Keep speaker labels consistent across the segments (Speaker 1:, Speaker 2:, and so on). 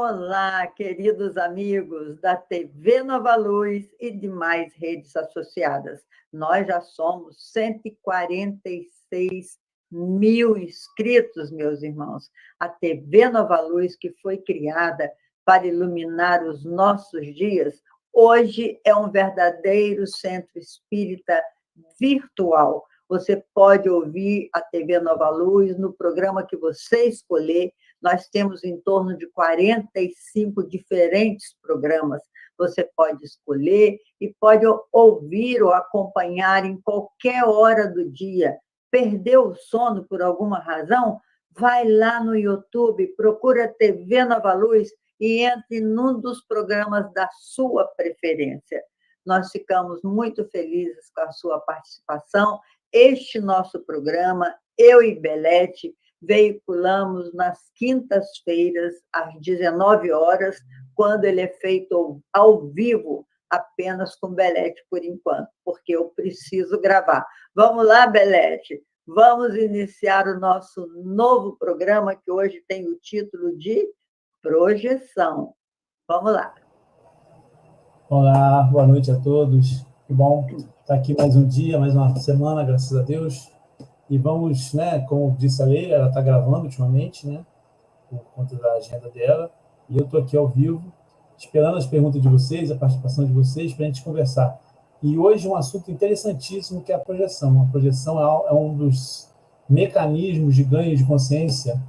Speaker 1: Olá, queridos amigos da TV Nova Luz e demais redes associadas. Nós já somos 146 mil inscritos, meus irmãos. A TV Nova Luz, que foi criada para iluminar os nossos dias, hoje é um verdadeiro centro espírita virtual. Você pode ouvir a TV Nova Luz no programa que você escolher. Nós temos em torno de 45 diferentes programas. Você pode escolher e pode ouvir ou acompanhar em qualquer hora do dia. Perdeu o sono por alguma razão? Vai lá no YouTube, procura TV Nova Luz e entre num dos programas da sua preferência. Nós ficamos muito felizes com a sua participação. Este nosso programa, eu e Belete, veiculamos nas quintas-feiras, às 19 horas, quando ele é feito ao vivo, apenas com Belete por enquanto, porque eu preciso gravar. Vamos lá, Belete? Vamos iniciar o nosso novo programa, que hoje tem o título de Projeção. Vamos lá.
Speaker 2: Olá, boa noite a todos. Que bom estar aqui mais um dia, mais uma semana, graças a Deus. E vamos, como disse a Leila, ela está gravando ultimamente, por conta da agenda dela. E eu estou aqui ao vivo, esperando as perguntas de vocês, a participação de vocês, para a gente conversar. E hoje um assunto interessantíssimo, que é a projeção. A projeção é um dos mecanismos de ganho de consciência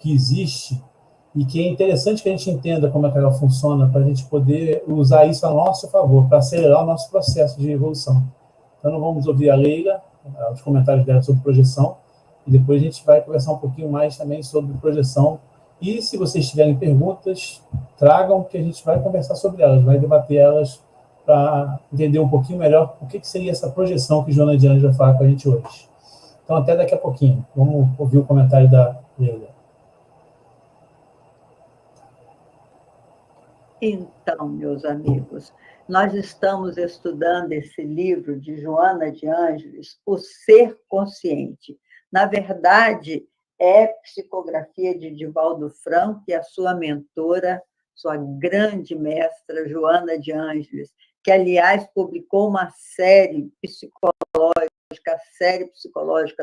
Speaker 2: que existe e que é interessante que a gente entenda como é que ela funciona para a gente poder usar isso a nosso favor, para acelerar o nosso processo de evolução. Então, vamos ouvir a Leila, os comentários dela sobre projeção, e depois a gente vai conversar um pouquinho mais também sobre projeção. E se vocês tiverem perguntas, tragam, que a gente vai conversar sobre elas, vai debater elas para entender um pouquinho melhor o que seria essa projeção que Joana de Anjos vai falar com a gente hoje. Então, até daqui a pouquinho. Vamos ouvir o comentário da Leila.
Speaker 1: Então, meus amigos, nós estamos estudando esse livro de Joana de Ângeles, O Ser Consciente. Na verdade, é psicografia de Divaldo Franco e a sua mentora, sua grande mestra, Joana de Ângeles, que, aliás, publicou uma série psicológica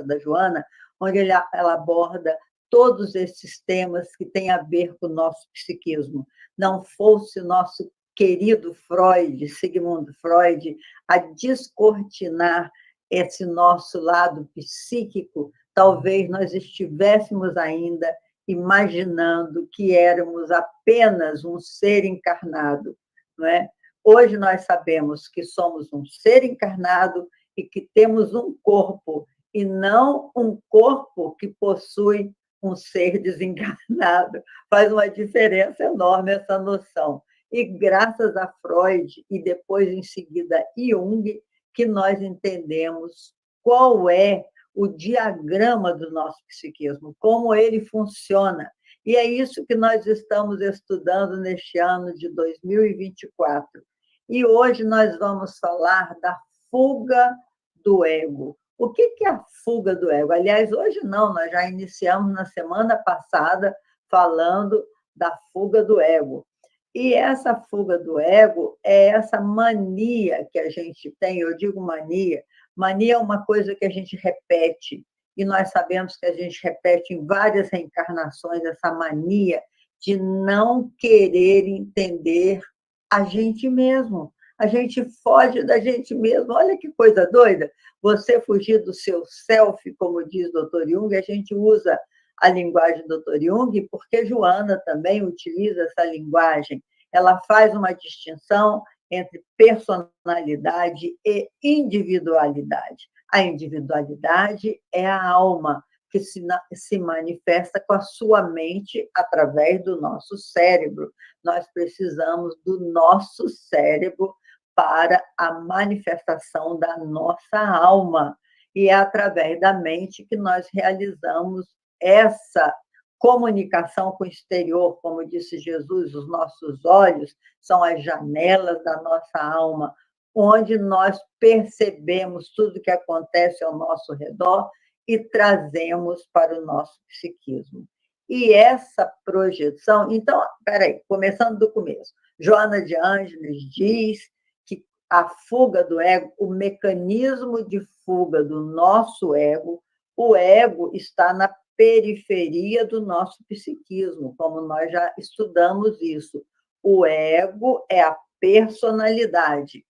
Speaker 1: da Joana, onde ela aborda todos esses temas que têm a ver com o nosso psiquismo. Não fosse o nosso querido Freud, Sigmund Freud, a descortinar esse nosso lado psíquico, talvez nós estivéssemos ainda imaginando que éramos apenas um ser encarnado, não é? Hoje nós sabemos que somos um ser encarnado e que temos um corpo, e não um corpo que possui um ser desencarnado. Faz uma diferença enorme essa noção. E graças a Freud, e depois, em seguida, Jung, que nós entendemos qual é o diagrama do nosso psiquismo, como ele funciona. E é isso que nós estamos estudando neste ano de 2024. E hoje nós vamos falar da fuga do ego. O que é a fuga do ego? Aliás, hoje não, nós já iniciamos na semana passada falando da fuga do ego. E essa fuga do ego é essa mania que a gente tem, eu digo mania é uma coisa que a gente repete, e nós sabemos que a gente repete em várias reencarnações essa mania de não querer entender a gente mesmo. A gente foge da gente mesmo. Olha que coisa doida. Você fugir do seu self, como diz o Dr. Jung, a gente usa a linguagem do Dr. Jung, porque Joana também utiliza essa linguagem. Ela faz uma distinção entre personalidade e individualidade. A individualidade é a alma que se manifesta com a sua mente através do nosso cérebro. Nós precisamos do nosso cérebro para a manifestação da nossa alma. E é através da mente que nós realizamos essa comunicação com o exterior, como disse Jesus, os nossos olhos são as janelas da nossa alma, onde nós percebemos tudo que acontece ao nosso redor e trazemos para o nosso psiquismo. E essa projeção... Então, peraí, começando do começo. Joana de Ângeles diz que a fuga do ego, o mecanismo de fuga do nosso ego, o ego está na periferia do nosso psiquismo, como nós já estudamos isso. O ego é a personalidade.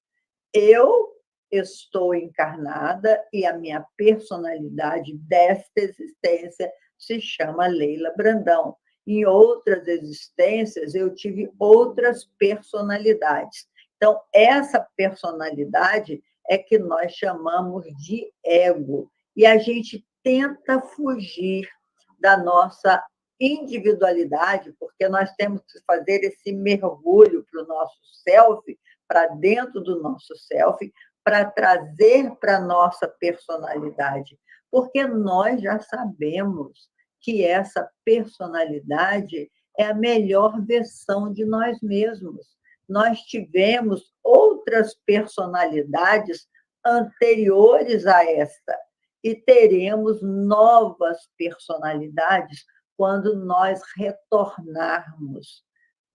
Speaker 1: Eu estou encarnada e a minha personalidade desta existência se chama Leila Brandão. Em outras existências, eu tive outras personalidades. Então, essa personalidade é que nós chamamos de ego. E a gente tenta fugir da nossa individualidade, porque nós temos que fazer esse mergulho para o nosso self, para dentro do nosso self, para trazer para a nossa personalidade, porque nós já sabemos que essa personalidade é a melhor versão de nós mesmos. Nós tivemos outras personalidades anteriores a esta e teremos novas personalidades quando nós retornarmos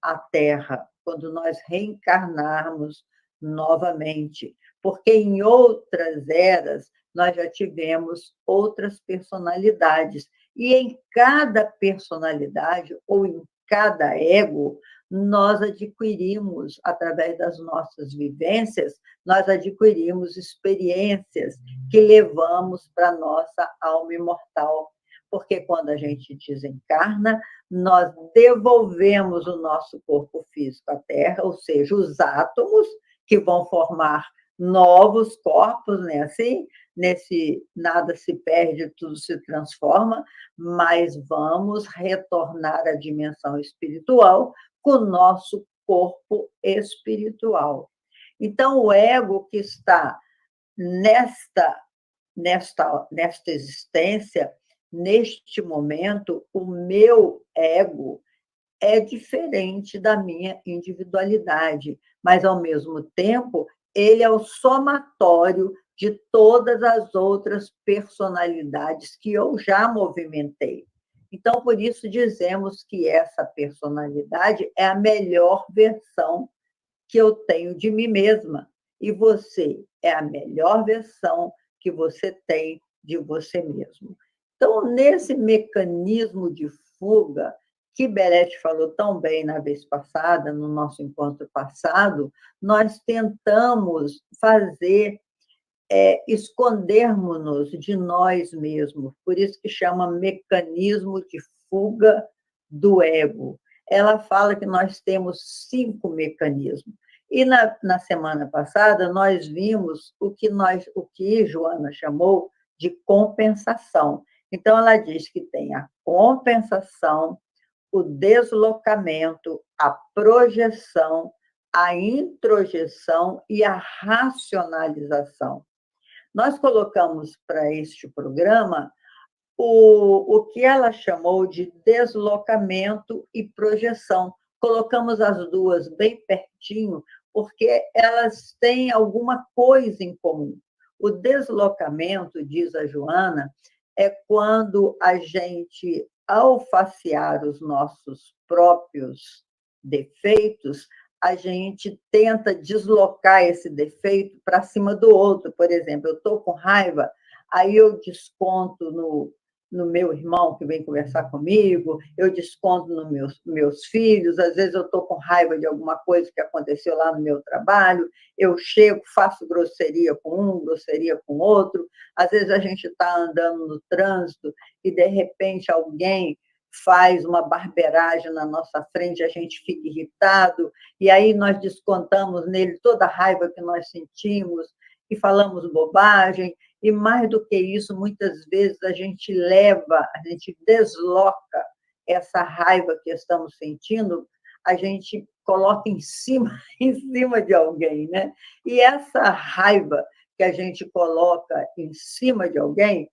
Speaker 1: à Terra, quando nós reencarnarmos novamente, porque em outras eras nós já tivemos outras personalidades, e em cada personalidade ou em cada ego, nós adquirimos, através das nossas vivências, nós adquirimos experiências que levamos para a nossa alma imortal. Porque quando a gente desencarna, nós devolvemos o nosso corpo físico à Terra, ou seja, os átomos que vão formar novos corpos, né? Assim, nesse nada se perde, tudo se transforma, mas vamos retornar à dimensão espiritual com o nosso corpo espiritual. Então, o ego que está nesta existência, neste momento, o meu ego é diferente da minha individualidade, mas, ao mesmo tempo, ele é o somatório de todas as outras personalidades que eu já movimentei. Então, por isso, dizemos que essa personalidade é a melhor versão que eu tenho de mim mesma. E você é a melhor versão que você tem de você mesmo. Então, nesse mecanismo de fuga, que Belete falou tão bem na vez passada, no nosso encontro passado, nós tentamos fazer escondermos-nos de nós mesmos, por isso que chama mecanismo de fuga do ego. Ela fala que nós temos 5 mecanismos. E na semana passada nós vimos o que Joana chamou de compensação. Então, ela diz que tem a compensação, o deslocamento, a projeção, a introjeção e a racionalização. Nós colocamos para este programa o que ela chamou de deslocamento e projeção. Colocamos as duas bem pertinho, porque elas têm alguma coisa em comum. O deslocamento, diz a Joana, é quando a gente, ao facear os nossos próprios defeitos, a gente tenta deslocar esse defeito para cima do outro. Por exemplo, eu estou com raiva, aí eu desconto no meu irmão que vem conversar comigo, eu desconto nos meus filhos, às vezes eu estou com raiva de alguma coisa que aconteceu lá no meu trabalho, eu chego, faço grosseria com um, grosseria com outro, às vezes a gente está andando no trânsito e, de repente, alguém faz uma barbeiragem na nossa frente, a gente fica irritado, e aí nós descontamos nele toda a raiva que nós sentimos e falamos bobagem, e mais do que isso, muitas vezes a gente desloca essa raiva que estamos sentindo, a gente coloca em cima de alguém, né? E essa raiva que a gente coloca em cima de alguém,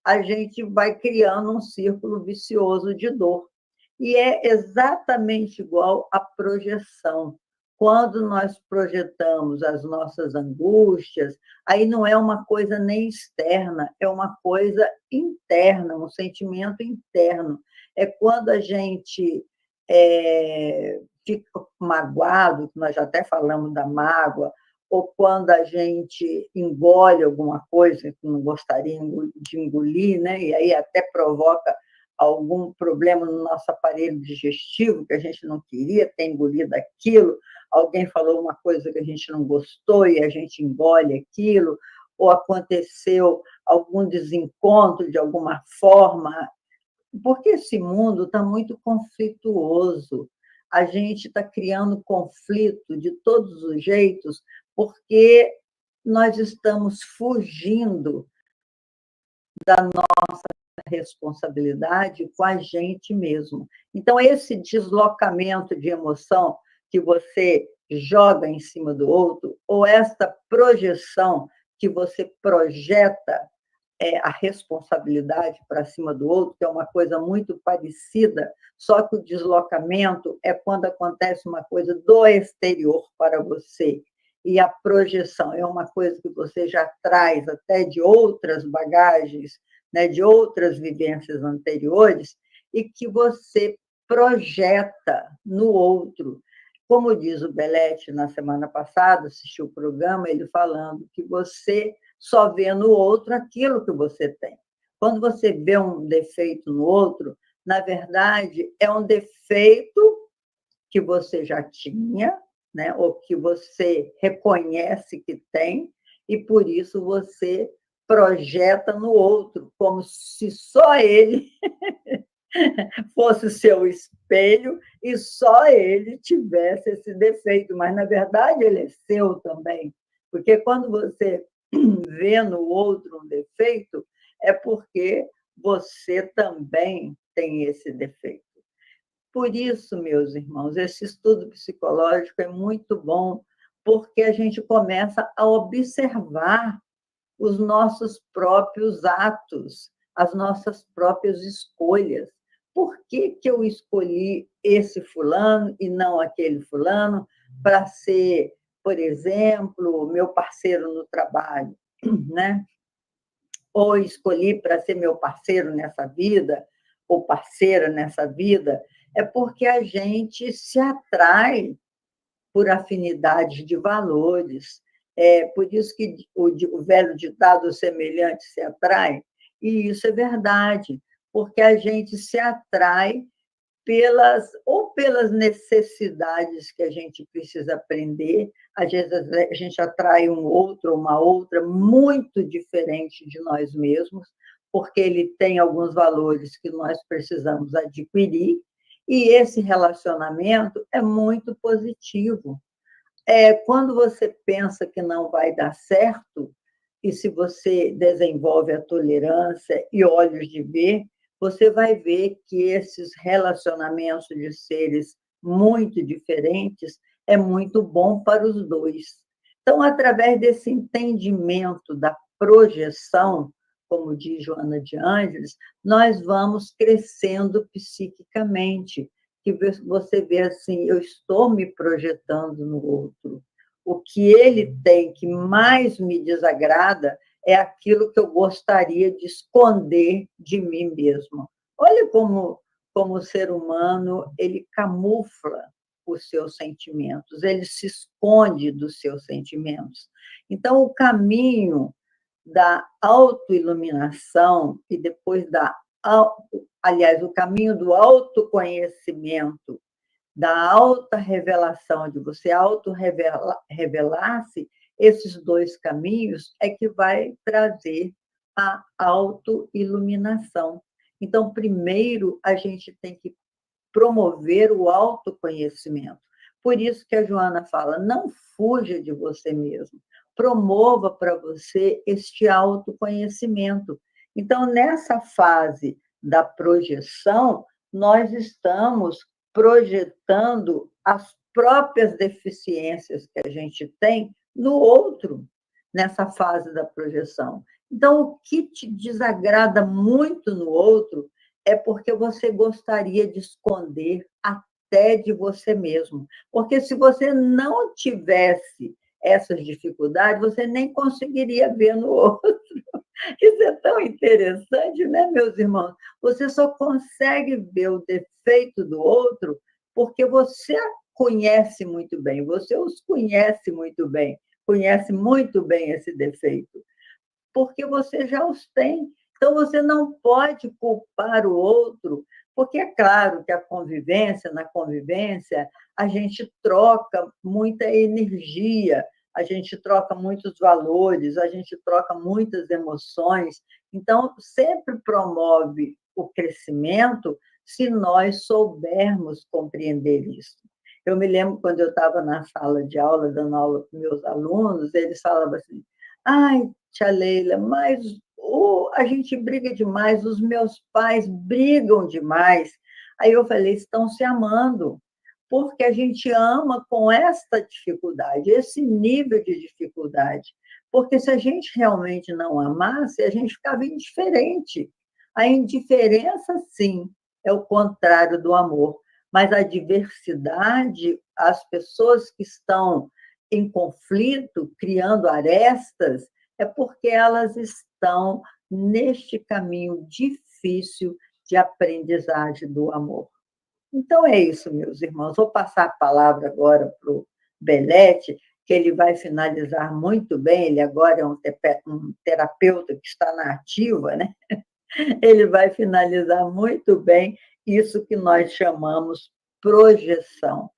Speaker 1: a gente vai criando um círculo vicioso de dor. E é exatamente igual à projeção. Quando nós projetamos as nossas angústias, aí não é uma coisa nem externa, é uma coisa interna, um sentimento interno. é quando a gente fica magoado, que nós já até falamos da mágoa, ou quando a gente engole alguma coisa que não gostaria de engolir, né? E aí até provoca algum problema no nosso aparelho digestivo, que a gente não queria ter engolido aquilo, alguém falou uma coisa que a gente não gostou e a gente engole aquilo, ou aconteceu algum desencontro de alguma forma, porque esse mundo está muito conflituoso. A gente está criando conflito de todos os jeitos, porque nós estamos fugindo da nossa responsabilidade com a gente mesmo. Então, esse deslocamento de emoção que você joga em cima do outro, ou essa projeção que você projeta a responsabilidade para cima do outro, que é uma coisa muito parecida, só que o deslocamento é quando acontece uma coisa do exterior para você, e a projeção é uma coisa que você já traz até de outras bagagens, né, de outras vivências anteriores, e que você projeta no outro. Como diz o Belletti na semana passada, assisti o programa, ele falando que você só vê no outro aquilo que você tem. Quando você vê um defeito no outro, na verdade, é um defeito que você já tinha, né? Ou que você reconhece que tem, e por isso você projeta no outro, como se só ele fosse o seu espelho e só ele tivesse esse defeito, mas, na verdade, ele é seu também, porque quando você vê no outro um defeito, é porque você também tem esse defeito. Por isso, meus irmãos, esse estudo psicológico é muito bom, porque a gente começa a observar os nossos próprios atos, as nossas próprias escolhas. Por que que eu escolhi esse fulano e não aquele fulano para ser, por exemplo, meu parceiro no trabalho, né? Ou escolhi para ser meu parceiro nessa vida, ou parceira nessa vida? É porque a gente se atrai por afinidade de valores. É por isso que o velho ditado semelhante se atrai, e isso é verdade, porque a gente se atrai pelas necessidades que a gente precisa aprender, às vezes a gente atrai um outro ou uma outra muito diferente de nós mesmos, porque ele tem alguns valores que nós precisamos adquirir, e esse relacionamento é muito positivo. Quando você pensa que não vai dar certo, e se você desenvolve a tolerância e olhos de ver, você vai ver que esses relacionamentos de seres muito diferentes é muito bom para os dois. Então, através desse entendimento da projeção, como diz Joana de Ângeles, nós vamos crescendo psiquicamente, que você vê assim, eu estou me projetando no outro. O que ele tem que mais me desagrada é aquilo que eu gostaria de esconder de mim mesmo. Olha como o ser humano, ele camufla os seus sentimentos, ele se esconde dos seus sentimentos. Então, o caminho da autoiluminação e depois aliás, o caminho do autoconhecimento, da auto-revelação, de você auto-revelar-se, esses dois caminhos é que vai trazer a autoiluminação. Então, primeiro, a gente tem que promover o autoconhecimento. Por isso que a Joana fala, não fuja de você mesmo, promova para você este autoconhecimento. Então, nessa fase da projeção, nós estamos projetando as próprias deficiências que a gente tem no outro, nessa fase da projeção. Então, o que te desagrada muito no outro é porque você gostaria de esconder até de você mesmo. Porque se você não tivesse essas dificuldades, você nem conseguiria ver no outro. Isso é tão interessante, né, meus irmãos? Você só consegue ver o defeito do outro porque você conhece muito bem, você os conhece muito bem esse defeito, porque você já os tem. Então, você não pode culpar o outro, porque é claro que na convivência, a gente troca muita energia, a gente troca muitos valores, a gente troca muitas emoções. Então, sempre promove o crescimento se nós soubermos compreender isso. Eu me lembro quando eu estava na sala de aula, dando aula para meus alunos, eles falavam assim: ai, tia Leila, mas a gente briga demais, os meus pais brigam demais. Aí eu falei: estão se amando, porque a gente ama com esta dificuldade, esse nível de dificuldade. Porque se a gente realmente não amasse, a gente ficava indiferente. A indiferença, sim, é o contrário do amor. Mas a diversidade, as pessoas que estão em conflito, criando arestas, é porque elas estão neste caminho difícil de aprendizagem do amor. Então é isso, meus irmãos. Vou passar a palavra agora para o Belete, que ele vai finalizar muito bem. Ele agora é um terapeuta que está na ativa, né? Ele vai finalizar muito bem isso que nós chamamos projeção.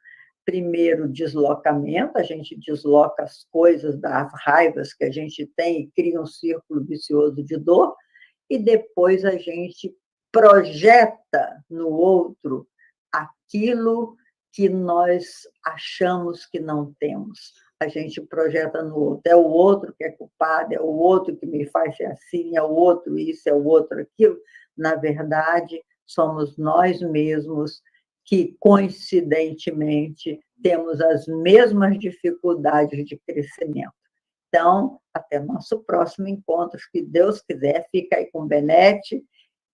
Speaker 1: Primeiro, deslocamento, a gente desloca as coisas das raivas que a gente tem e cria um círculo vicioso de dor, e depois a gente projeta no outro aquilo que nós achamos que não temos. A gente projeta no outro. É o outro que é culpado, é o outro que me faz ser assim, é o outro isso, é o outro aquilo. Na verdade, somos nós mesmos que, coincidentemente, temos as mesmas dificuldades de crescimento. Então, até nosso próximo encontro, se Deus quiser, fica aí com o Benete,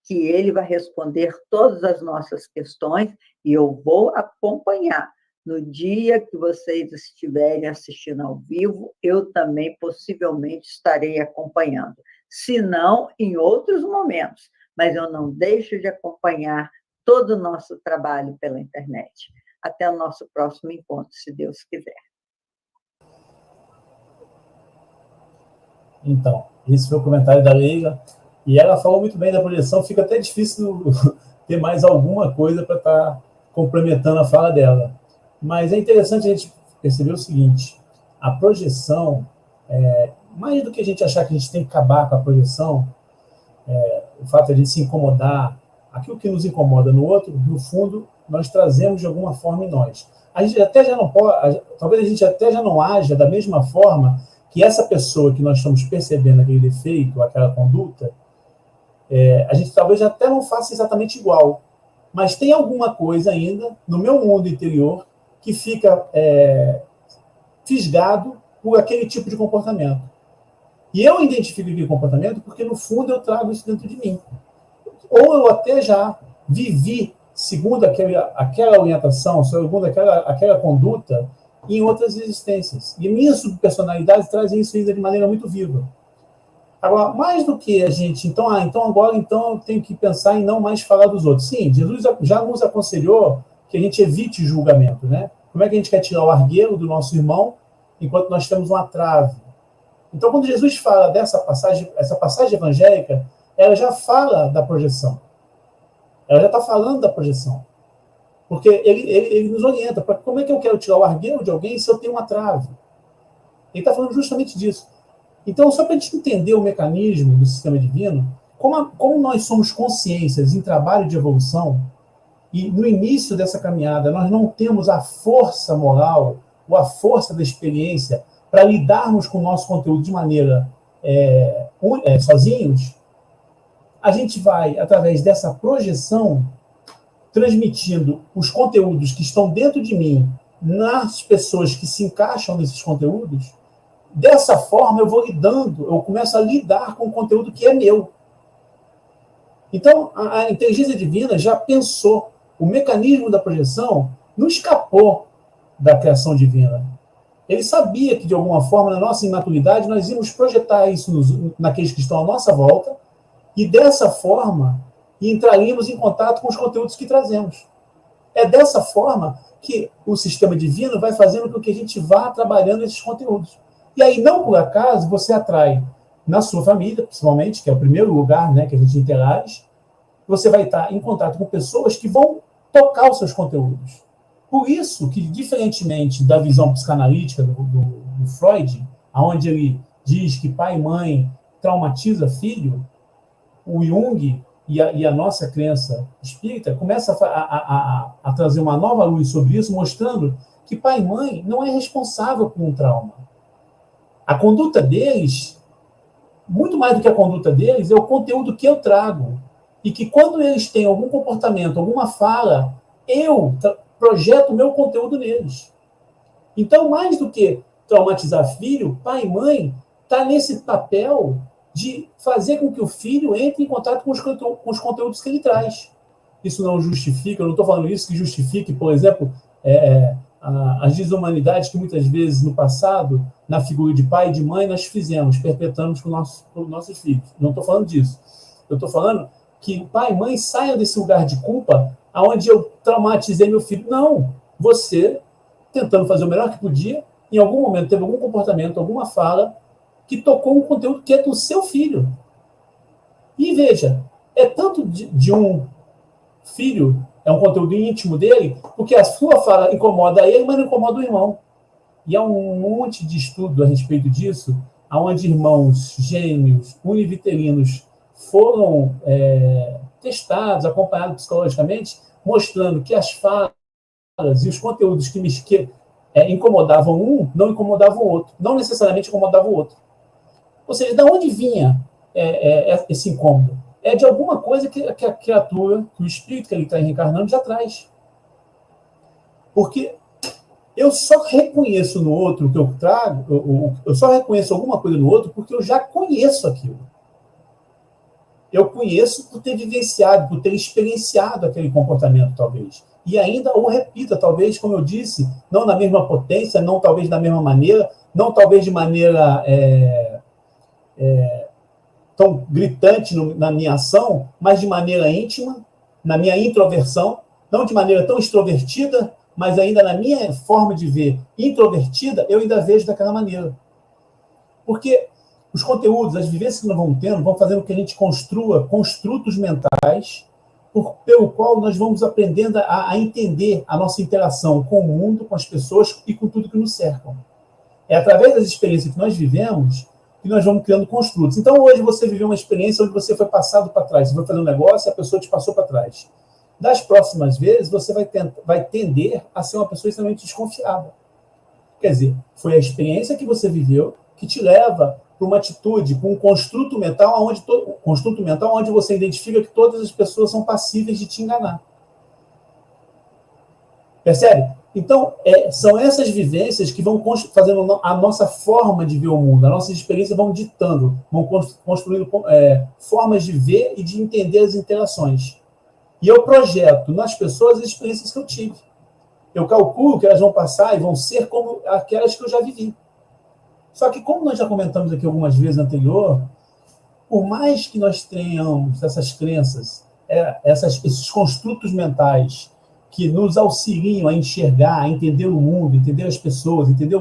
Speaker 1: que ele vai responder todas as nossas questões e eu vou acompanhar. No dia que vocês estiverem assistindo ao vivo, eu também possivelmente estarei acompanhando. Se não, em outros momentos, mas eu não deixo de acompanhar todo o nosso trabalho pela internet. Até o nosso próximo encontro, se Deus quiser.
Speaker 2: Então, esse foi o comentário da Leila. E ela falou muito bem da projeção, fica até difícil ter mais alguma coisa para estar complementando a fala dela. Mas é interessante a gente perceber o seguinte: a projeção, mais do que a gente achar que a gente tem que acabar com a projeção, o fato de a gente se incomodar, aquilo que nos incomoda no outro, no fundo, nós trazemos de alguma forma em nós. A gente até já não pode, talvez a gente até já não haja da mesma forma que essa pessoa que nós estamos percebendo aquele defeito, aquela conduta, a gente talvez até não faça exatamente igual, mas tem alguma coisa ainda no meu mundo interior que fica fisgado por aquele tipo de comportamento. E eu identifico aquele comportamento porque, no fundo, eu trago isso dentro de mim. Ou eu até já vivi segundo aquela orientação, segundo aquela conduta, em outras existências. E minhas subpersonalidades trazem isso ainda de maneira muito viva. Agora, mais do que a gente... Então agora eu tenho que pensar em não mais falar dos outros. Sim, Jesus já nos aconselhou que a gente evite julgamento, né? Como é que a gente quer tirar o argueiro do nosso irmão enquanto nós temos uma trave? Então, quando Jesus fala dessa passagem, essa passagem evangélica, ela já fala da projeção. Ela já está falando da projeção. Porque ele nos orienta para como é que eu quero tirar o argueiro de alguém se eu tenho uma trave. Ele está falando justamente disso. Então, só para a gente entender o mecanismo do sistema divino, como nós somos consciências em trabalho de evolução, e no início dessa caminhada nós não temos a força moral ou a força da experiência para lidarmos com o nosso conteúdo de maneira sozinhos, a gente vai, através dessa projeção, transmitindo os conteúdos que estão dentro de mim nas pessoas que se encaixam nesses conteúdos. Dessa forma, eu começo a lidar com o conteúdo que é meu. Então, a inteligência divina já pensou. O mecanismo da projeção não escapou da criação divina. Ele sabia que, de alguma forma, na nossa imaturidade, nós íamos projetar isso naqueles que estão à nossa volta, e dessa forma entraríamos em contato com os conteúdos que trazemos. É dessa forma que o sistema divino vai fazendo com que a gente vá trabalhando esses conteúdos. E aí, não por acaso, você atrai na sua família, principalmente, que é o primeiro lugar, né, que a gente interage, você vai estar em contato com pessoas que vão tocar os seus conteúdos. Por isso que, diferentemente da visão psicanalítica do Freud, onde ele diz que pai e mãe traumatiza filho, o Jung e a nossa crença espírita começa a trazer uma nova luz sobre isso, mostrando que pai e mãe não é responsável por um trauma. A conduta deles, muito mais do que a conduta deles, é o conteúdo que eu trago. E que quando eles têm algum comportamento, alguma fala, eu projeto o meu conteúdo neles. Então, mais do que traumatizar filho, pai e mãe está nesse papel de fazer com que o filho entre em contato com os conteúdos que ele traz. Isso não justifica, eu não estou falando isso que justifique, por exemplo, as desumanidades que muitas vezes no passado, na figura de pai e de mãe, nós fizemos, perpetramos com nossos filhos. Não estou falando disso. Eu estou falando que pai e mãe saiam desse lugar de culpa aonde eu traumatizei meu filho. Não. Você, tentando fazer o melhor que podia, em algum momento teve algum comportamento, alguma fala que tocou um conteúdo que é do seu filho. E veja, é tanto de um filho, é um conteúdo íntimo dele, porque a sua fala incomoda ele, mas não incomoda o irmão. E há um monte de estudo a respeito disso, onde irmãos gêmeos, univiterinos, foram testados, acompanhados psicologicamente, mostrando que as falas e os conteúdos que incomodavam um, não incomodavam o outro. Não necessariamente incomodavam o outro. Ou seja, de onde vinha esse incômodo? É de alguma coisa que a criatura, que o espírito que ele está reencarnando já traz. Porque eu só reconheço no outro o que eu trago, eu só reconheço alguma coisa no outro porque eu já conheço aquilo. Eu conheço por ter vivenciado, por ter experienciado aquele comportamento, talvez. E ainda o repita, talvez, como eu disse, não na mesma potência, não talvez da mesma maneira, não talvez de maneira tão gritante na minha ação, mas de maneira íntima, na minha introversão, não de maneira tão extrovertida, mas ainda na minha forma de ver introvertida, eu ainda vejo daquela maneira. Porque os conteúdos, as vivências que nós vamos tendo, vão fazendo com que a gente construa construtos mentais pelo qual nós vamos aprendendo a entender a nossa interação com o mundo, com as pessoas e com tudo que nos cercam. É através das experiências que nós vivemos que nós vamos criando construtos. Então, hoje você viveu uma experiência onde você foi passado para trás, você foi fazer um negócio e a pessoa te passou para trás. Das próximas vezes, você vai tender a ser uma pessoa extremamente desconfiada. Quer dizer, foi a experiência que você viveu que te leva para uma atitude, para um construto mental onde você identifica que todas as pessoas são passíveis de te enganar. Percebe? Então, são essas vivências que vão fazendo a nossa forma de ver o mundo, a nossa experiência vão ditando, vão construindo formas de ver e de entender as interações. E eu projeto nas pessoas as experiências que eu tive. Eu calculo que elas vão passar e vão ser como aquelas que eu já vivi. Só que, como nós já comentamos aqui algumas vezes anterior, por mais que nós tenhamos essas crenças, esses construtos mentais que nos auxiliam a enxergar, a entender o mundo, entender as pessoas, entender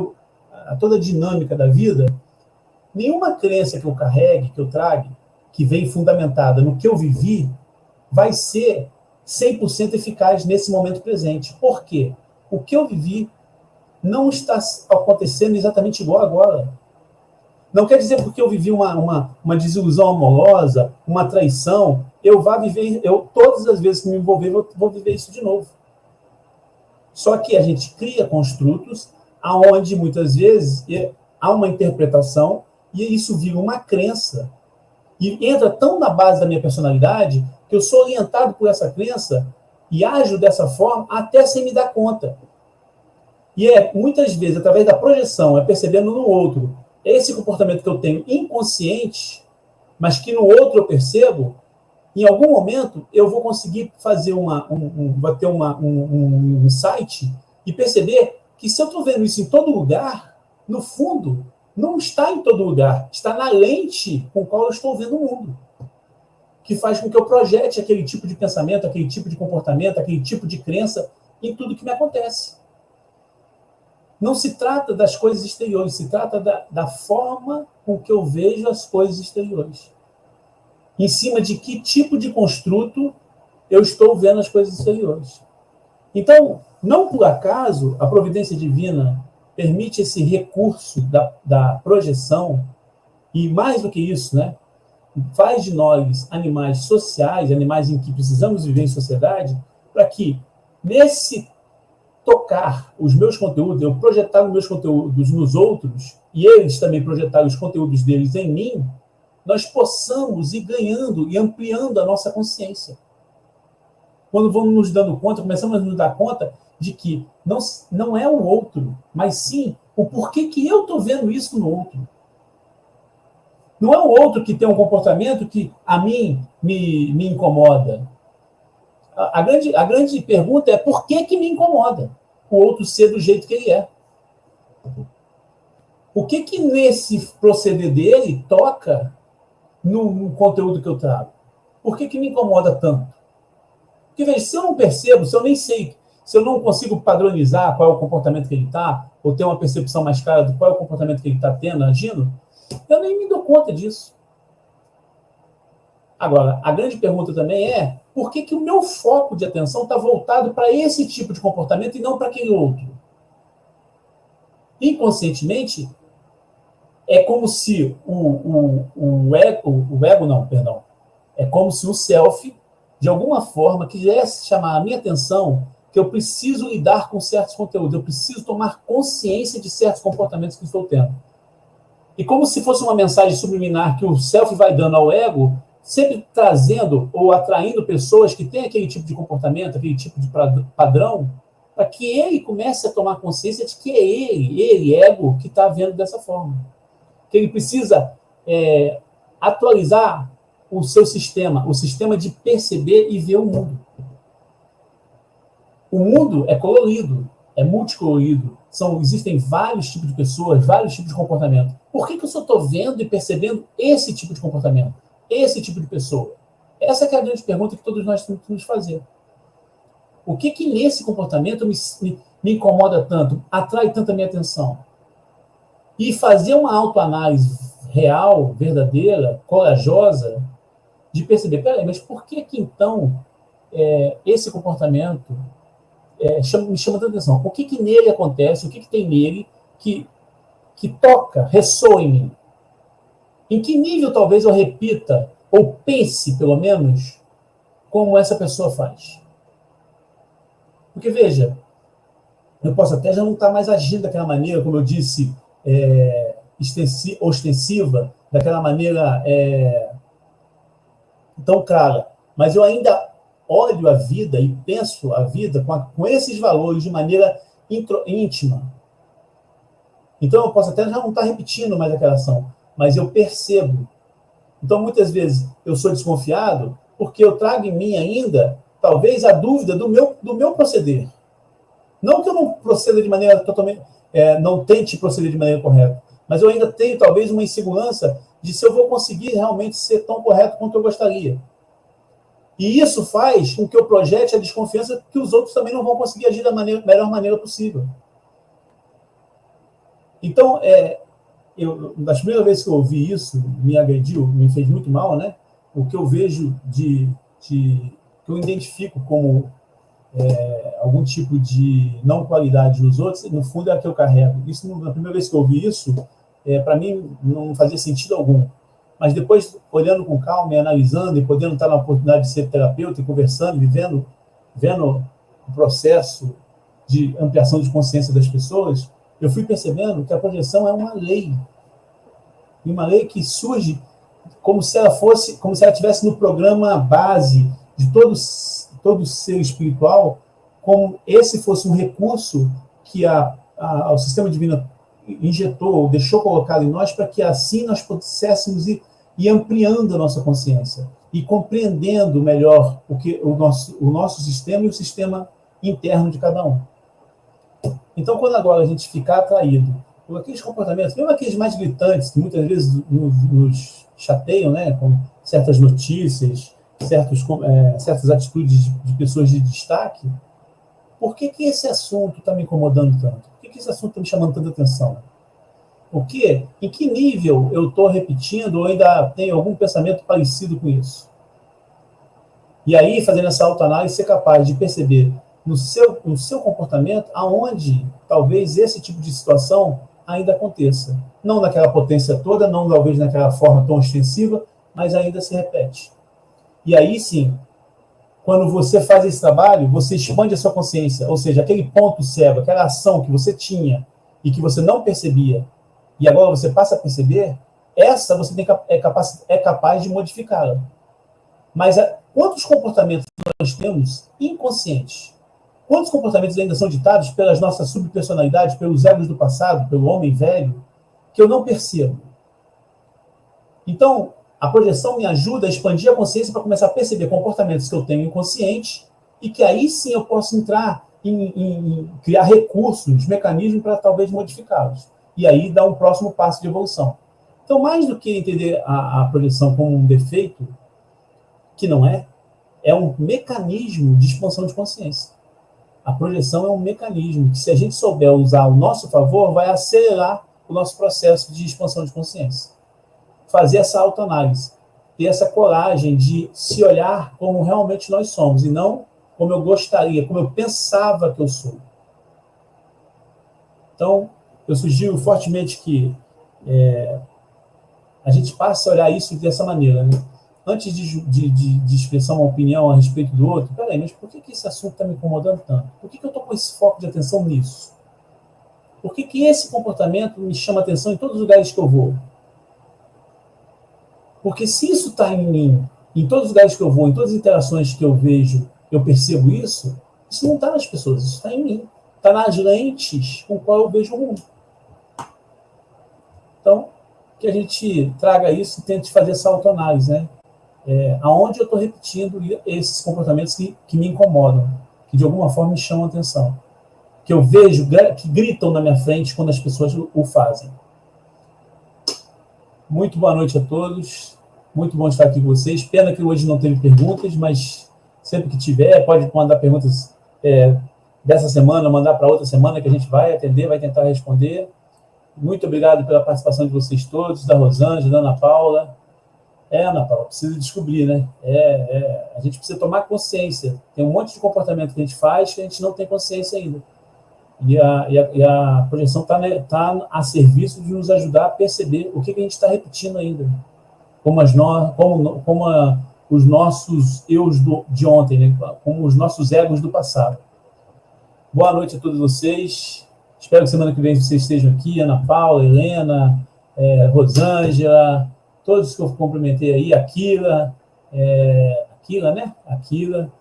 Speaker 2: toda a dinâmica da vida, nenhuma crença que eu carregue, que eu traga, que vem fundamentada no que eu vivi, vai ser 100% eficaz nesse momento presente. Por quê? O que eu vivi não está acontecendo exatamente igual agora. Não quer dizer porque eu vivi uma desilusão amorosa, uma traição, todas as vezes que me envolver, eu vou viver isso de novo. Só que a gente cria construtos onde, muitas vezes, há uma interpretação e isso vira uma crença. E entra tão na base da minha personalidade que eu sou orientado por essa crença e ajo dessa forma até sem me dar conta. E muitas vezes, através da projeção, percebendo no outro esse comportamento que eu tenho inconsciente, mas que no outro eu percebo, em algum momento eu vou conseguir fazer vai ter um insight e perceber que se eu estou vendo isso em todo lugar, no fundo, não está em todo lugar. Está na lente com a qual eu estou vendo o mundo, que faz com que eu projete aquele tipo de pensamento, aquele tipo de comportamento, aquele tipo de crença em tudo que me acontece. Não se trata das coisas exteriores, se trata da forma com que eu vejo as coisas exteriores. Em cima de que tipo de construto eu estou vendo as coisas exteriores. Então, não por acaso, a providência divina permite esse recurso da projeção, e mais do que isso, né, faz de nós animais sociais, animais em que precisamos viver em sociedade, para que, nesse tocar os meus conteúdos, eu projetar os meus conteúdos nos outros, e eles também projetarem os conteúdos deles em mim, nós possamos ir ganhando e ampliando a nossa consciência. Quando vamos nos dando conta, começamos a nos dar conta de que não é o outro, mas sim o porquê que eu estou vendo isso no outro. Não é o outro que tem um comportamento que a mim me incomoda. A grande pergunta é por que me incomoda o outro ser do jeito que ele é? O que nesse proceder dele toca no conteúdo que eu trago? Por que me incomoda tanto? Porque, veja, se eu não percebo, se eu nem sei, se eu não consigo padronizar qual é o comportamento que ele está, ou ter uma percepção mais clara de qual é o comportamento que ele está tendo, agindo, eu nem me dou conta disso. Agora, a grande pergunta também é por que o meu foco de atenção está voltado para esse tipo de comportamento e não para aquele outro? Inconscientemente, é como se é como se o self, de alguma forma, quisesse chamar a minha atenção que eu preciso lidar com certos conteúdos, eu preciso tomar consciência de certos comportamentos que estou tendo. E como se fosse uma mensagem subliminar que o self vai dando ao ego, sempre trazendo ou atraindo pessoas que têm aquele tipo de comportamento, aquele tipo de padrão, para que ele comece a tomar consciência de que é ele, ego, que está vendo dessa forma. Que ele precisa atualizar o seu sistema, o sistema de perceber e ver o mundo. O mundo é colorido, é multicolorido, existem vários tipos de pessoas, vários tipos de comportamento. Por que eu só estou vendo e percebendo esse tipo de comportamento, esse tipo de pessoa? Essa que é a grande pergunta que todos nós temos que nos fazer. O que nesse comportamento me incomoda tanto, atrai tanta minha atenção? E fazer uma autoanálise real, verdadeira, corajosa, de perceber, peraí, mas por que então esse comportamento me chama tanta atenção? O que nele acontece, o que tem nele que toca, ressoa em mim? Em que nível talvez eu repita, ou pense, pelo menos, como essa pessoa faz? Porque, veja, eu posso até já não estar mais agindo daquela maneira, como eu disse, ostensiva, daquela maneira tão clara, mas eu ainda olho a vida e penso a vida com esses valores de maneira íntima. Então eu posso até já não estar repetindo mais aquela ação, mas eu percebo. Então muitas vezes eu sou desconfiado porque eu trago em mim ainda talvez a dúvida do meu proceder. Não que eu não proceda de maneira totalmente, não tente proceder de maneira correta, mas eu ainda tenho talvez uma insegurança de se eu vou conseguir realmente ser tão correto quanto eu gostaria. E isso faz com que eu projete a desconfiança que os outros também não vão conseguir agir da melhor maneira possível. Então, das primeiras vezes que eu ouvi isso, me agrediu, me fez muito mal, né? O que eu vejo que eu identifico como algum tipo de não qualidade nos outros, no fundo é a que eu carrego. Isso, na primeira vez que eu ouvi isso, para mim não fazia sentido algum. Mas depois, olhando com calma e analisando e podendo estar na oportunidade de ser terapeuta e conversando, vendo o processo de ampliação de consciência das pessoas, eu fui percebendo que a projeção é uma lei. E uma lei que surge como se ela estivesse no programa base de todo ser espiritual, como esse fosse um recurso que o sistema divino injetou, ou deixou colocado em nós, para que assim nós pudéssemos ir ampliando a nossa consciência e compreendendo melhor o nosso sistema e o sistema interno de cada um. Então, quando agora a gente ficar atraído por aqueles comportamentos, mesmo aqueles mais gritantes, que muitas vezes nos chateiam, né, com certas notícias, certas atitudes de pessoas de destaque, por que esse assunto está me incomodando tanto? Por que esse assunto está me chamando tanta atenção? Por quê? Em que nível eu estou repetindo ou ainda tenho algum pensamento parecido com isso? E aí, fazendo essa autoanálise, ser capaz de perceber no seu comportamento aonde talvez esse tipo de situação ainda aconteça. Não naquela potência toda, não talvez naquela forma tão extensiva, mas ainda se repete. E aí sim, quando você faz esse trabalho, você expande a sua consciência, ou seja, aquele ponto cego, aquela ação que você tinha e que você não percebia, e agora você passa a perceber, essa você é capaz de modificá-la. Mas quantos comportamentos nós temos inconscientes? Quantos comportamentos ainda são ditados pelas nossas subpersonalidades, pelos egos do passado, pelo homem velho, que eu não percebo? Então, a projeção me ajuda a expandir a consciência para começar a perceber comportamentos que eu tenho inconsciente e que aí sim eu posso entrar em criar recursos, mecanismos para talvez modificá-los. E aí dar um próximo passo de evolução. Então, mais do que entender a projeção como um defeito, que não é um mecanismo de expansão de consciência. A projeção é um mecanismo que, se a gente souber usar ao nosso favor, vai acelerar o nosso processo de expansão de consciência. Fazer essa autoanálise, ter essa coragem de se olhar como realmente nós somos, e não como eu gostaria, como eu pensava que eu sou. Então, eu sugiro fortemente que a gente passe a olhar isso dessa maneira, né? Antes de expressar uma opinião a respeito do outro, peraí, mas por que esse assunto está me incomodando tanto? Por que eu estou com esse foco de atenção nisso? Por que esse comportamento me chama atenção em todos os lugares que eu vou? Porque se isso está em mim, em todos os lugares que eu vou, em todas as interações que eu vejo, eu percebo isso não está nas pessoas, isso está em mim. Está nas lentes com qual eu vejo o mundo. Então, que a gente traga isso e tente fazer essa autoanálise, né? Aonde eu estou repetindo esses comportamentos que me incomodam, que de alguma forma me chamam a atenção, que eu vejo, que gritam na minha frente quando as pessoas o fazem. Muito boa noite a todos, muito bom estar aqui com vocês. Pena que hoje não teve perguntas, mas sempre que tiver, pode mandar perguntas dessa semana, mandar para outra semana que a gente vai atender, vai tentar responder. Muito obrigado pela participação de vocês todos, da Rosângela, da Ana Paula. Ana Paula, precisa descobrir, né? A gente precisa tomar consciência. Tem um monte de comportamento que a gente faz que a gente não tem consciência ainda. E a projeção está a serviço de nos ajudar a perceber o que a gente está repetindo ainda. Como os nossos eus de ontem, né? Como os nossos egos do passado. Boa noite a todos vocês. Espero que semana que vem vocês estejam aqui. Ana Paula, Helena, Rosângela, todos que eu cumprimentei aí, Aquila, né? Aquila,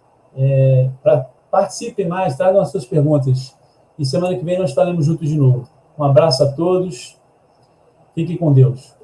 Speaker 2: participem mais, tragam as suas perguntas. E semana que vem nós estaremos juntos de novo. Um abraço a todos. Fiquem com Deus.